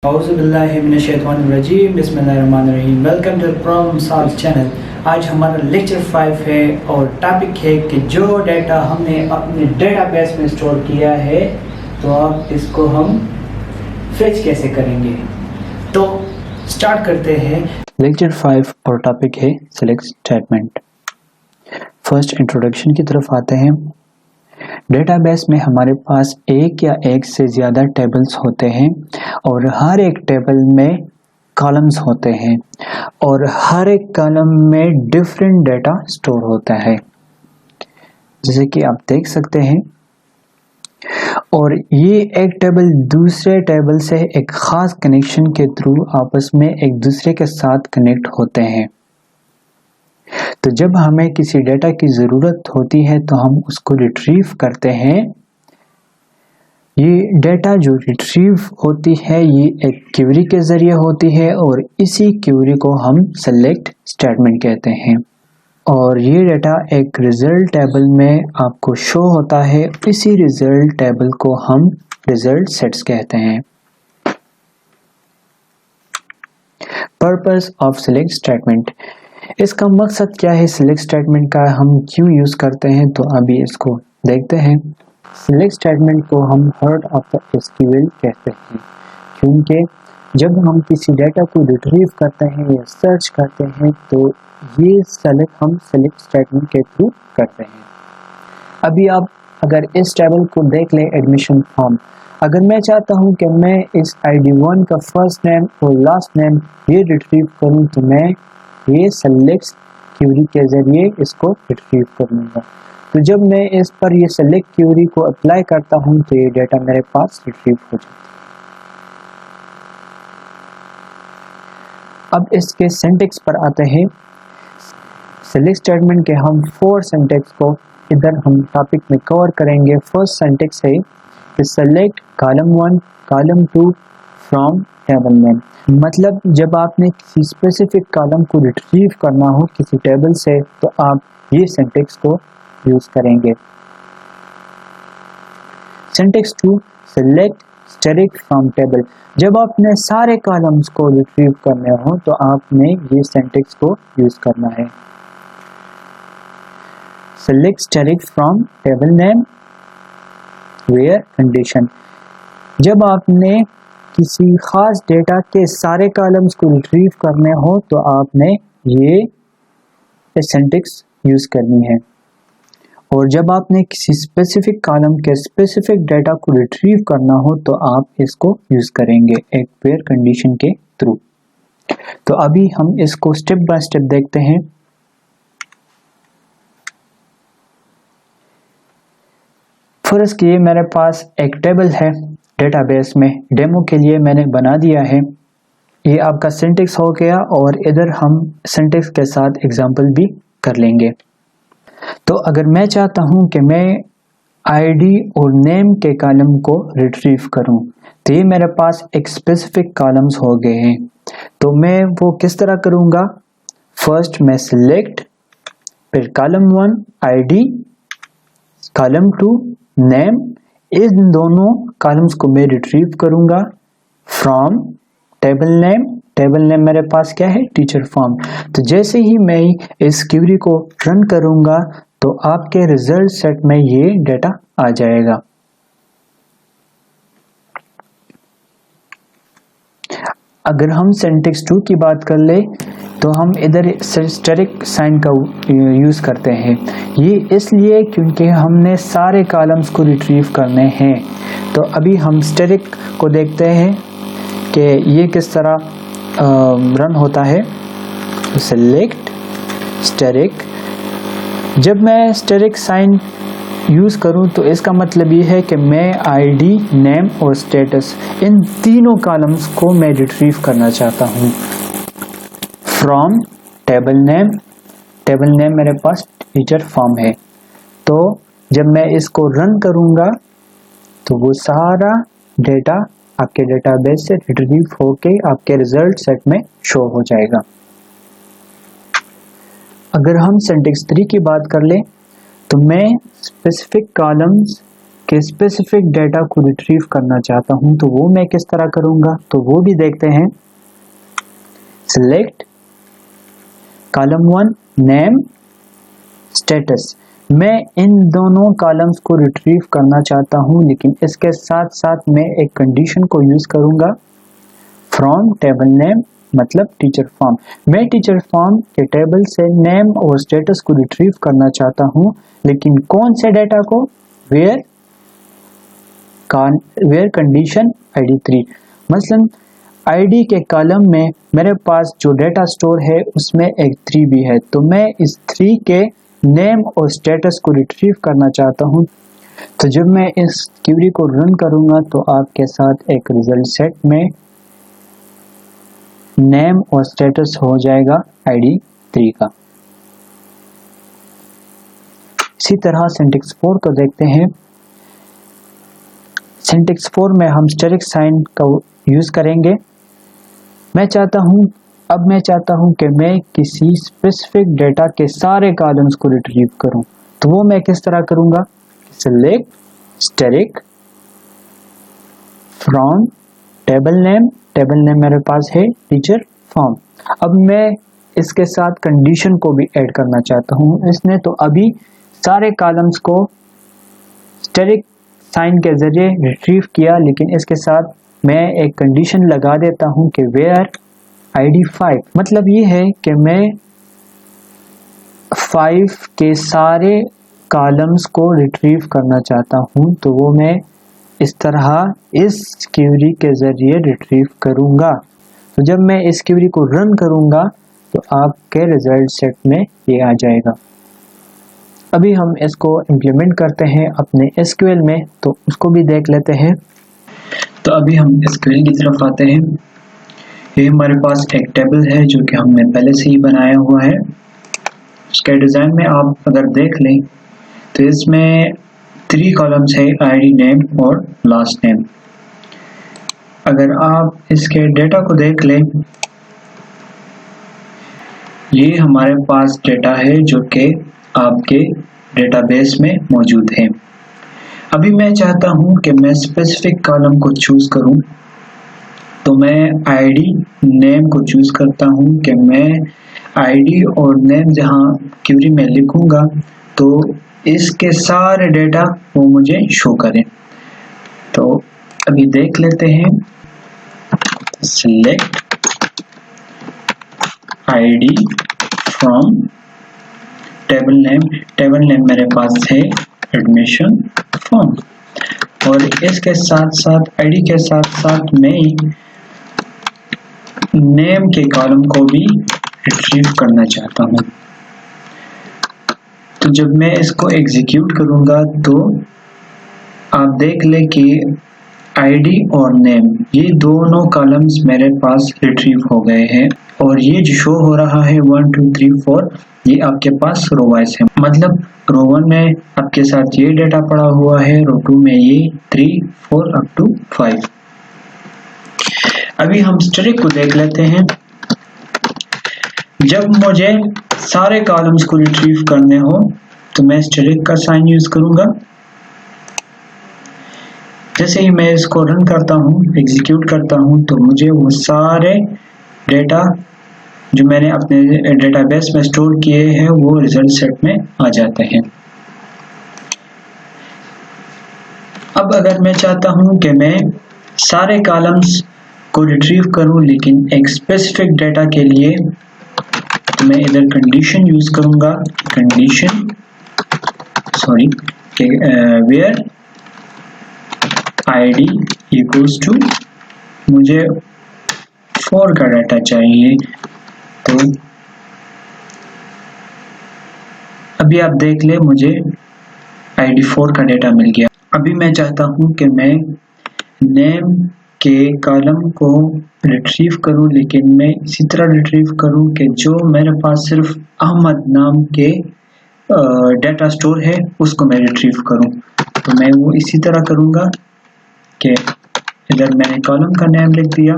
औज़ुबिल्लाहिमिनश्शैतानिर्रजीम बिस्मिल्लाहिर्रहमानिर्रहीम। Welcome to problem solve channel. आज हमारा लेक्चर 5 है और टॉपिक है कि जो डेटा हमने अपने डेटाबेस में स्टोर किया है तो अब इसको हम फेच कैसे करेंगे। तो स्टार्ट करते हैं। लेक्चर 5 और टॉपिक है सिलेक्ट स्टेटमेंट। फर्स्ट इंट्रोडक्शन की तरफ आते हैं। डेटाबेस में हमारे पास एक या एक से ज़्यादा टेबल्स होते हैं और हर एक टेबल में कॉलम्स होते हैं और हर एक कॉलम में डिफरेंट डेटा स्टोर होता है, जैसे कि आप देख सकते हैं। और ये एक टेबल दूसरे टेबल से एक ख़ास कनेक्शन के थ्रू आपस में एक दूसरे के साथ कनेक्ट होते हैं। तो जब हमें किसी डेटा की ज़रूरत होती है तो हम उसको रिट्रीव करते हैं। ये डेटा जो रिट्रीव होती है ये एक क्वेरी के ज़रिए होती है और इसी क्वेरी को हम सेलेक्ट स्टेटमेंट कहते हैं। और ये डेटा एक रिज़ल्ट टेबल में आपको शो होता है। इसी रिज़ल्ट टेबल को हम रिज़ल्ट सेट्स कहते हैं। पर्पस ऑफ सिलेक्ट स्टेटमेंट, इसका मकसद क्या है, सिलेक्ट स्टेटमेंट का हम क्यों यूज़ करते हैं, तो अभी इसको देखते हैं। सिलेक्ट स्टेटमेंट को हम हार्ट ऑफ द एसक्यूएल कहते हैं, क्योंकि जब हम किसी डेटा को रिट्रीव करते हैं या सर्च करते हैं तो ये हम सेलेक्ट स्टेटमेंट के थ्रू करते हैं। अभी आप अगर इस टेबल को देख लें, एडमिशन फॉर्म, अगर मैं चाहता हूं कि मैं इस ID1 का फर्स्ट नेम और लास्ट नेम ये रिट्रीव करूं तो मैं ये सेलेक्ट क्वेरी के ज़रिए इसको रिट्रीव कर लूँगा। तो जब मैं इस पर ये सेलेक्ट क्वेरी को अप्लाई करता हूं तो ये डेटा मेरे पास रिट्रीव हो जाता है। अब इसके सिंटैक्स पर आते हैं। सेलेक्ट स्टेटमेंट के हम 4 सिंटैक्स को इधर हम टॉपिक में कवर करेंगे। फर्स्ट सिंटैक्स है कि select column 1 column 2 from table name. मतलब जब आपने किसी स्पेसिफिक कॉलम को रिट्रीव करना हो किसी टेबल से तो आप ये सिंटैक्स को यूज करेंगे। Syntax 2, select static from table. जब आपने सारे कॉलम्स को रिट्रीव करने हो तो आपने ये सिंटैक्स को यूज करना है। Select static from table name where condition. जब आपने किसी खास डेटा के सारे कॉलम्स को रिट्रीव करने हो तो आपने ये सिंटैक्स यूज करनी है। और जब आपने किसी स्पेसिफिक कॉलम के स्पेसिफिक डेटा को रिट्रीव करना हो तो आप इसको यूज करेंगे एक वेयर कंडीशन के थ्रू। तो अभी हम इसको स्टेप बाय स्टेप देखते हैं। फर्स्ट कि मेरे पास एक टेबल है डेटाबेस में, डेमो के लिए मैंने बना दिया है। ये आपका सिंटैक्स हो गया और इधर हम सिंटैक्स के साथ एग्जांपल भी कर लेंगे। तो अगर मैं चाहता हूं कि मैं आईडी और नेम के कॉलम को रिट्रीव करूं तो ये मेरे पास एक स्पेसिफिक कॉलम्स हो गए हैं। तो मैं वो किस तरह करूंगा, फर्स्ट मैं सिलेक्ट, फिर कॉलम 1 आईडी, कॉलम 2 नेम, इन दोनों कॉलम्स को मैं रिट्रीव करूंगा from table name. Table name मेरे पास क्या है, टीचर फॉर्म। तो जैसे ही मैं इस क्वेरी को रन करूंगा तो आपके रिजल्ट सेट में ये डेटा आ जाएगा। अगर हम सिंटैक्स 2 की बात कर ले तो हम इधर स्टैटिक साइन का यूज करते हैं। ये इसलिए क्योंकि हमने सारे कॉलम्स को रिट्रीव करने हैं। तो अभी हम स्टैटिक को देखते हैं कि ये किस तरह रन होता है। सेलेक्ट स्टैटिक, जब मैं स्टैटिक साइन यूज़ करूं तो इसका मतलब ये है कि मैं आईडी, नेम और स्टेटस इन तीनों कॉलम्स को मैं रिट्रीव करना चाहता हूं from table name. Table name मेरे पास टीचर फॉर्म है। तो जब मैं इसको रन करूंगा तो वो सारा डेटा आपके डेटाबेस से रिट्रीव होके आपके रिजल्ट सेट में शो हो जाएगा। अगर हम सिंटैक्स 3 की बात कर ले तो मैं स्पेसिफिक कॉलम्स के स्पेसिफिक डाटा को रिट्रीव करना चाहता हूं तो वो मैं किस तरह करूंगा, तो वो भी देखते हैं। Select column 1 name status. मैं इन दोनों कॉलम्स को रिट्रीव करना चाहता हूं, लेकिन इसके साथ साथ मैं एक कंडीशन को यूज करूंगा, फ्रॉम टेबल नेम मतलब टीचर फॉर्म। मैं टीचर फॉर्म के टेबल से नेम और स्टेटस को रिट्रीव करना चाहता हूं, लेकिन कौन से डाटा को, वेयर कंडीशन ID 3। मसलन ID के कॉलम में मेरे पास जो डाटा स्टोर है उसमें एक 3 भी है, तो मैं इस 3 के नेम और स्टेटस को रिट्रीव करना चाहता हूं। तो जब मैं इस क्वेरी को रन करूंगा तो आपके साथ एक रिजल्ट सेट में नेम और स्टेटस हो जाएगा ID 3 का। इसी तरह सिंटैक्स 4 को देखते हैं। सिंटैक्स 4 में हम स्टेरिक साइन का यूज करेंगे। मैं चाहता हूं कि मैं किसी स्पेसिफिक डाटा के सारे कॉलम्स को रिट्रीव करूं, तो वो मैं किस तरह करूंगा, select steric from table name मेरे पास है टीचर फॉर्म। अब मैं इसके साथ कंडीशन को भी ऐड करना चाहता हूं। इसने तो अभी सारे कॉलम्स को स्टेरिक साइन के जरिए रिट्रीव किया, लेकिन इसके साथ मैं एक कंडीशन लगा देता हूं कि वेयर ID 5। मतलब ये है कि मैं 5 के सारे कॉलम्स को रिट्रीव करना चाहता हूं, तो वो मैं इस तरह इस क्वेरी के जरिए रिट्रीव करूंगा। तो जब मैं इस क्वेरी को रन करूंगा तो आपके रिजल्ट सेट में ये आ जाएगा। अभी हम इसको इम्प्लीमेंट करते हैं अपने SQL में, तो उसको भी देख लेते हैं। तो अभी हम SQL की तरफ आते हैं। ये हमारे पास एक टेबल है जो कि हमने पहले से ही बनाया हुआ है। इसके डिज़ाइन में आप अगर देख लें तो इसमें 3 कॉलम्स है, ID नेम और लास्ट नेम। अगर आप इसके डेटा को देख लें, ये हमारे पास डेटा है जो कि आपके डेटाबेस में मौजूद है। अभी मैं चाहता हूं कि मैं स्पेसिफिक कॉलम को चूज करूं, तो मैं ID नेम को चूज करता हूं कि मैं ID और नेम जहां क्वेरी में लिखूंगा तो इसके सारे डेटा वो मुझे शो करें। तो अभी देख लेते हैं। Select ID from table name मेरे पास है एडमिशन फॉर्म, और इसके साथ साथ ID के साथ साथ मैं नेम के कॉलम को भी रिट्रीव करना चाहता हूं। तो जब मैं इसको एग्जीक्यूट करूंगा तो आप देख ले कि ID और नेम ये दोनों कॉलम्स मेरे पास रिट्रीव हो गए हैं, और ये जो शो हो रहा है 1 2 3 4 ये आपके पास रो वाइज है। मतलब रो 1 में आपके साथ ये डेटा पड़ा हुआ है, रो 2 में ये 3 4 अप टू 5। अभी हम स्टैटिक को देख लेते हैं। जब मुझे सारे कॉलम्स को रिट्रीव करने हो तो मैं स्टैटिक का साइन यूज करूंगा। जैसे ही मैं इसको रन करता हूं, एग्जीक्यूट करता हूं, तो मुझे वो सारे डेटा जो मैंने अपने डेटाबेस में स्टोर किए हैं वो रिजल्ट सेट में आ जाते हैं। अब अगर मैं चाहता हूं कि मैं सारे कॉलम्स को रिट्रीव करूं लेकिन एक स्पेसिफिक डेटा के लिए, तो मैं इधर कंडीशन यूज करूंगा। Condition where ID equals to, मुझे 4 का डाटा चाहिए। तो अभी आप देख ले मुझे ID 4 का डेटा मिल गया। अभी मैं चाहता हूं कि मैं नेम के कॉलम को रिट्रीव करूं, लेकिन मैं इसी तरह रिट्रीव करूं कि जो मेरे पास सिर्फ अहमद नाम के डेटा स्टोर है उसको मैं रिट्रीव करूं। तो मैं वो इसी तरह करूंगा कि इधर मैंने कॉलम का नाम लिख दिया।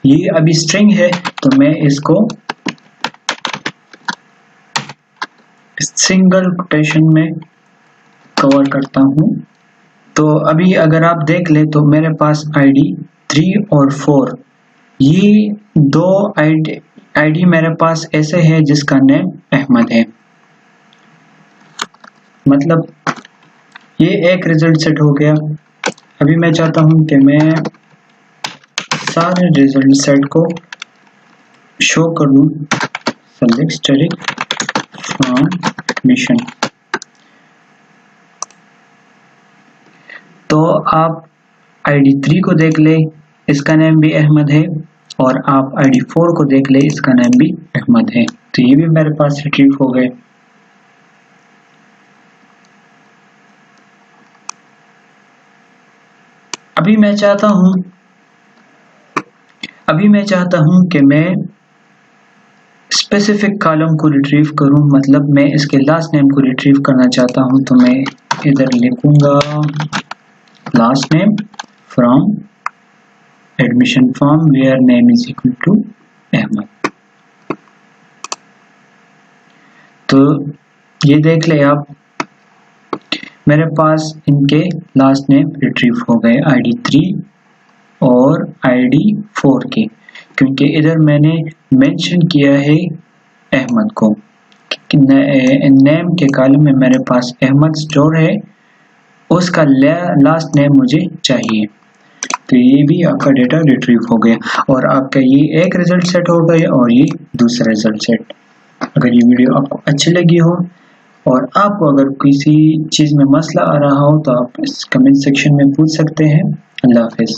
ये अभी स्ट्रिंग है तो मैं इसको सिंगल कोटेशन में कवर करता हूं तो अभी अगर आप देख ले तो मेरे पास आईडी 3 और 4, ये दो आईडी मेरे पास ऐसे है जिसका नेम अहमद है। मतलब ये एक रिजल्ट सेट हो गया। अभी मैं चाहता हूं कि मैं सारे रिजल्ट सेट को शो करूं। Select static from admission. तो आप आईडी 3 को देख ले, इसका नेम भी अहमद है, और आप आईडी 4 को देख ले, इसका नेम भी अहमद है। तो ये भी मेरे पास रिट्रीव हो गए। अभी मैं चाहता हूं कि मैं स्पेसिफिक कॉलम को रिट्रीव करूं, मतलब मैं इसके लास्ट नेम को रिट्रीव करना चाहता हूं। तो मैं इधर लिखूंगा last name from admission form where name is equal to Ahmad. तो ये देख ले आप, मेरे पास इनके लास्ट नेम रिट्रीव हो गए आईडी 3 और आईडी 4 के, क्योंकि इधर मैंने मेंशन किया है अहमद को। नेम के कॉलम में मेरे पास अहमद स्टोर है, उसका लास्ट नेम मुझे चाहिए। तो ये भी आपका डेटा रिट्रीव हो गया, और आपका ये एक रिजल्ट सेट हो गया और ये दूसरा रिजल्ट सेट। अगर ये वीडियो आपको अच्छी लगी हो और आपको अगर किसी चीज़ में मसला आ रहा हो तो आप इस कमेंट सेक्शन में पूछ सकते हैं। अल्लाह हाफिज़।